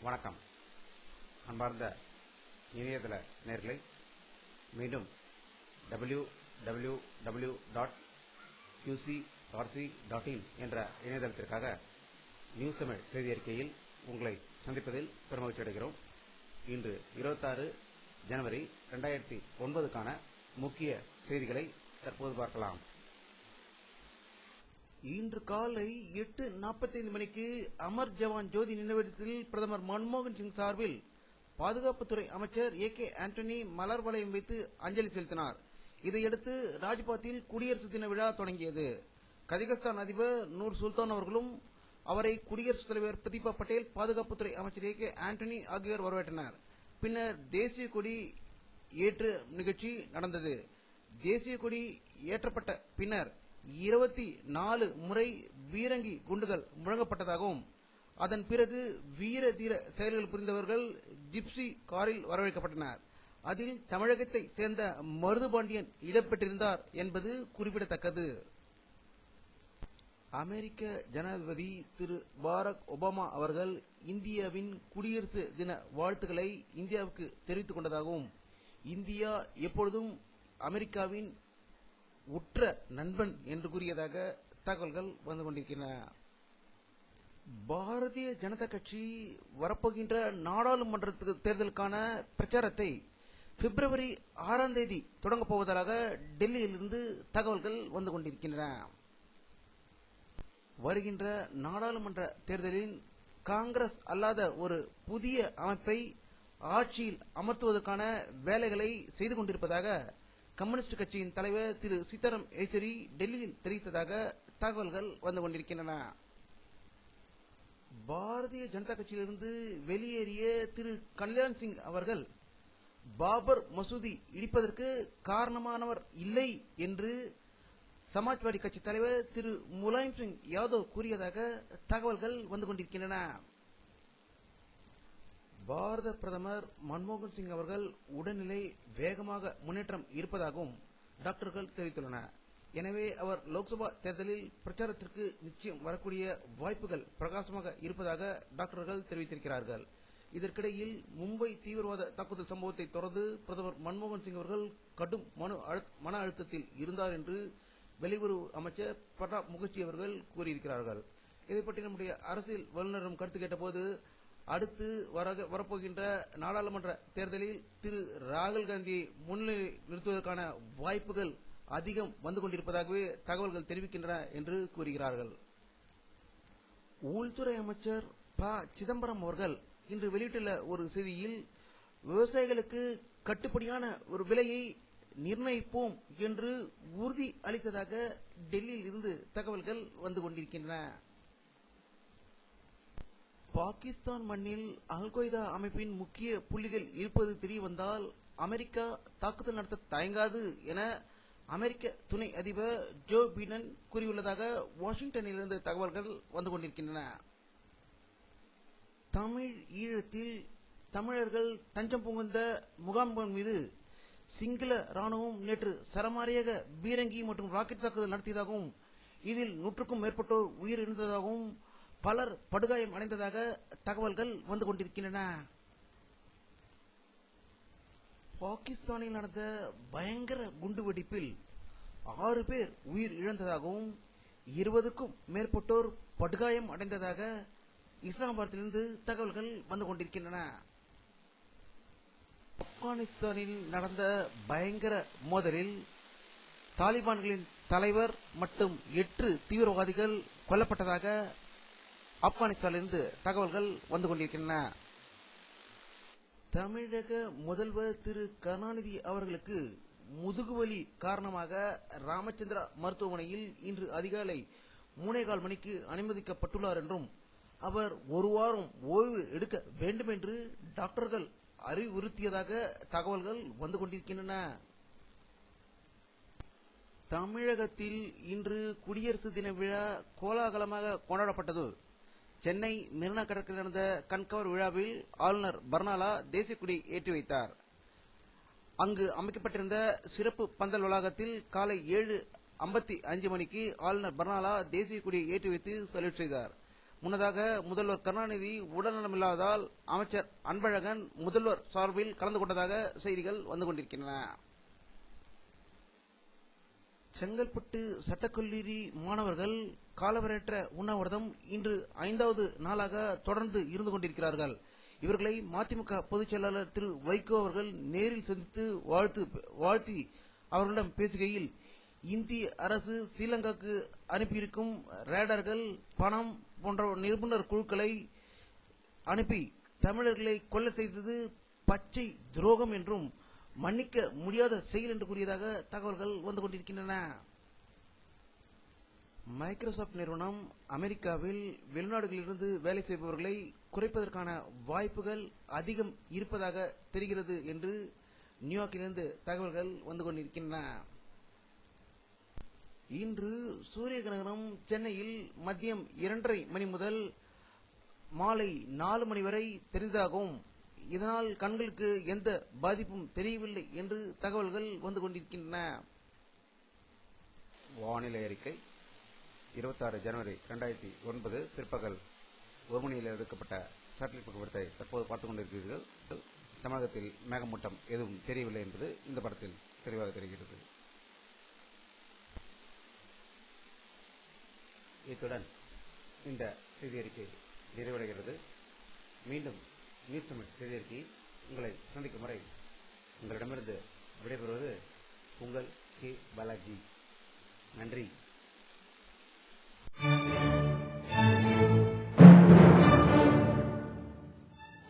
வணக்கம். அன்பார்ந்த இணையதள நேயர்களே, மீண்டும் www.qcrc.in என்ற இணையதளத்திற்காக நியூஸ் தமிழ் செய்தி அறிக்கையில் உங்களை சந்திப்பதில் பெருமகிழ்ச்சி அடைகிறோம். இன்று 26 ஜனவரி 2009 முக்கிய செய்திகளை தற்போது பார்க்கலாம். இன்று காலை 8:45 மணிக்கு அமர் ஜவான் ஜோதி நினைவிடத்தில் பிரதமர் மன்மோகன் சிங் சார்பில் பாதுகாப்புத்துறை அமைச்சர் A.K. ஆண்டனி மலர் வளையம் வைத்து அஞ்சலி செலுத்தினார். இதையடுத்து ராஜ்பாத்தில் குடியரசு தின விழா தொடங்கியது. கஜகஸ்தான் அதிபர் நூர் சுல்தான் அவர்களும் அவரை குடியரசுத் தலைவர் பிரதீபா பட்டேல், பாதுகாப்புத்துறை அமைச்சர் A.K. ஆண்டனி ஆகியோர் வரவேற்றனர். பின்னர் தேசிய கொடி ஏற்று நிகழ்ச்சி நடந்தது. தேசிய கொடி ஏற்றப்பட்ட பின்னர் 24 முறை பீரங்கி குண்டுகள் முழங்கப்பட்டதாகவும் அதன் பிறகு வீர தீர செயல்கள் புரிந்தவர்கள் ஜிப்சி காரில் வரவேற்கப்பட்டனர். அதில் தமிழகத்தை சேர்ந்த மருதுபாண்டியன் இடம்பெற்றிருந்தார் என்பது குறிப்பிடத்தக்கது. அமெரிக்க ஜனாதிபதி திரு பாரக் ஒபாமா அவர்கள் இந்தியாவின் குடியரசு தின வாழ்த்துக்களை இந்தியாவுக்கு தெரிவித்துக் கொண்டதாகவும் இந்தியா எப்பொழுதும் அமெரிக்காவின் உற்ற நண்பன் என்று கூறியதாக தகவல்கள் வந்து கொண்டிருக்கின்றன. பாரதிய ஜனதா கட்சி வரப்போகின்ற நாடாளுமன்ற தேர்தலுக்கான பிரச்சாரத்தை பிப்ரவரி 6ஆம் தேதி தொடங்கப் போவதாக டெல்லியிலிருந்து தகவல்கள் வந்து கொண்டிருக்கின்றன. வருகின்ற நாடாளுமன்ற தேர்தலில் காங்கிரஸ் அல்லாத ஒரு புதிய அமைப்பை ஆட்சியில் அமர்த்துவதற்கான வேலைகளை செய்து கொண்டிருப்பதாக கம்யூனிஸ்ட் கட்சியின் தலைவர் திரு சீதாராம் யெச்சூரி டெல்லியில் தெரிவித்ததாக தகவல்கள் வந்து கொண்டிருக்கின்றன. பாரதிய ஜனதா கட்சியிலிருந்து வெளியேறிய திரு கல்யாண் சிங் அவர்கள் பாபர் மசூதி இடிப்பதற்கு காரணமானவர் இல்லை என்று சமாஜ்வாடி கட்சி தலைவர் திரு முலாயம் சிங் யாதவ் கூறியதாக தகவல்கள் வந்து கொண்டிருக்கின்றன. பாரத பிரதமர் மன்மோகன் சிங் அவர்கள் உடல்நிலை வேகமாக முன்னேற்றம் இருப்பதாகவும் டாக்டர்கள் தெரிவித்துள்ளனர். எனவே அவர் லோக்சபா தேர்தலில் பிரச்சாரத்திற்கு நிச்சயம் வரக்கூடிய வாய்ப்புகள் பிரகாசமாக இருப்பதாக டாக்டர்கள் தெரிவித்திருக்கிறார்கள். இதற்கிடையில் மும்பை தீவிரவாத தாக்குதல் சம்பவத்தை தொடர்ந்து பிரதமர் மன்மோகன் சிங் அவர்கள் கடும் மன அழுத்தத்தில் இருந்தார் என்று வெளியுறவு அமைச்சர் பிரணாப் முகர்ஜி அவர்கள் கூறியிருக்கிறார்கள். இதை பற்றி நம்முடைய அரசியல் வல்லுநரும் கருத்து கேட்டபோது, அடுத்து வரப்போகின்ற நாடாளுமன்ற தேர்தலில் திரு ராகுல் காந்தியை முன்னிலை நிறுத்துவதற்கான வாய்ப்புகள் அதிகம் வந்து கொண்டிருப்பதாகவே தகவல்கள் தெரிவிக்கின்றன என்று கூறுகிறார்கள். உள்துறை அமைச்சர் ப. சிதம்பரம் அவர்கள் இன்று வெளியிட்டுள்ள ஒரு செய்தியில், விவசாயிகளுக்கு கட்டுப்படியான ஒரு விலையை நிர்ணயிப்போம் என்று உறுதி அளித்ததாக டெல்லியில் இருந்து தகவல்கள் வந்து கொண்டிருக்கின்றன. பாகிஸ்தான் மண்ணில் அல் கொய்தா அமைப்பின் முக்கிய புள்ளிகள் இருப்பது தெரிய வந்தால் அமெரிக்கா தாக்குதல் நடத்த தயங்காது என அமெரிக்க துணை அதிபர் ஜோ பைடன் கூறியுள்ளதாக வாஷிங்டனிலிருந்து தகவல்கள் வந்து கொண்டிருக்கின்றன. தமிழ் ஈழத்தில் தமிழர்கள் தஞ்சம் புகுந்த முகாம்கள் மீது சிங்கள ராணுவம் நேற்று சரமாரியாக பீரங்கி மற்றும் ராக்கெட் தாக்குதல் நடத்தியதாகவும் இதில் 100க்கும் மேற்பட்டோர் உயிரிழந்ததாகவும் பலர் படுகாயம் அடைந்ததாக தகவல்கள் வந்து கொண்டிருக்கின்றன. பாகிஸ்தானில் நடந்த பயங்கர குண்டுவெடிப்பில் 6 பேர் உயிர் இழந்ததாகவும் 20க்கும் மேற்பட்டோர் படுகாயம் அடைந்ததாக இஸ்லாமாபாத்திலிருந்து தகவல்கள் வந்து கொண்டிருக்கின்றன. ஆப்கானிஸ்தானில் நடந்த பயங்கர மோதலில் தாலிபான்களின் தலைவர் மற்றும் 8 தீவிரவாதிகள் கொல்லப்பட்டதாக ஆப்கானிஸ்தானிலிருந்து தகவல்கள் வந்து கொண்டிருக்கின்றன. தமிழக முதல்வர் திரு கருணாநிதி அவர்களுக்கு முதுகுவலி காரணமாக ராமச்சந்திரா மருத்துவமனையில் இன்று அதிகாலை 3:15 மணிக்கு அனுமதிக்கப்பட்டுள்ளார் என்றும் அவர் ஒரு வாரம் ஓய்வு எடுக்க வேண்டும் என்று டாக்டர்கள் அறிவுறுத்தியதாக தகவல்கள் வந்து கொண்டிருக்கின்றன. தமிழகத்தில் இன்று குடியரசு தின விழா கோலாகலமாக கொண்டாடப்பட்டது. சென்னை மெரினா கடற்கரையில் நடந்த கண்கவர் விழாவில் ஆளுநர் பர்னாலா தேசிய கொடியை ஏற்றி வைத்தார். அங்கு அமைக்கப்பட்டிருந்த சிறப்பு பந்தல் வளாகத்தில் காலை 7:55 மணிக்கு ஆளுநர் பர்னாலா தேசிய கொடியை ஏற்றி வைத்து சல்யூட் செய்தார். முன்னதாக முதல்வர் கருணாநிதி உடல்நலமில்லாததால் அமைச்சர் அன்பழகன் முதல்வர் சார்பில் கலந்து கொண்டதாக செய்திகள் வந்து கொண்டிருக்கின்றன. செங்கல்பட்டு சட்டக்கல்லூரி மாணவர்கள் காலவரையற்ற உண்ணாவிரதம் இன்று 5வது நாளாக தொடர்ந்து இருந்து கொண்டிருக்கிறார்கள். இவர்களை மதிமுக பொதுச் செயலாளர் திரு வைகோ அவர்கள் நேரில் சந்தித்து வாழ்த்தி அவர்களிடம் பேசுகையில், இந்திய அரசு ஸ்ரீலங்காவுக்கு அனுப்பியிருக்கும் ரேடர்கள், பணம் போன்ற நிபுணர் குழுக்களை அனுப்பி தமிழர்களை கொலை செய்தது பச்சை துரோகம் என்றும் மன்னிக்க முடியாத செயல் என்று கூறியதாக தகவல்கள் வந்து கொண்டிருக்கின்றன. மைக்ரோசாப்ட் நிறுவனம் அமெரிக்காவில் வெளிநாடுகளிலிருந்து வேலை செய்பவர்களை குறைப்பதற்கான வாய்ப்புகள் அதிகம் இருப்பதாக தெரிகிறது என்று நியூயார்க்கிலிருந்து தகவல்கள் வந்து கொண்டிருக்கின்றன. இன்று சூரிய கிரகணம் சென்னையில் மதியம் 2:30 மணி முதல் மாலை 4 மணி வரை தெரிந்ததாகவும் இதனால் கண்களுக்கு எந்த பாதிப்பும் தெரியவில்லை என்று தகவல்கள் வந்து கொண்டிருக்கின்றன. வானிலை அறிக்கை 26 ஜனவரி 2009 பிற்பகல் 1 மணியில் எடுக்கப்பட்ட சேட்டலைட் புகைப்படத்தை தற்போது பார்த்துக் கொண்டிருக்கிறீர்கள். தமிழகத்தில் மேகமூட்டம் எதுவும் தெரியவில்லை என்பது இந்த படத்தில் தெளிவாக தெரிகிறது. இத்துடன் இந்த செய்தி அறிக்கை நிறைவடைகிறது. மீண்டும் நியூஸ் தமிழ் செய்தி அறிக்கை உங்களை சந்திக்கும் வரை உங்களிடமிருந்து விடைபெறுவது உங்கள் கே பாலாஜி. நன்றி.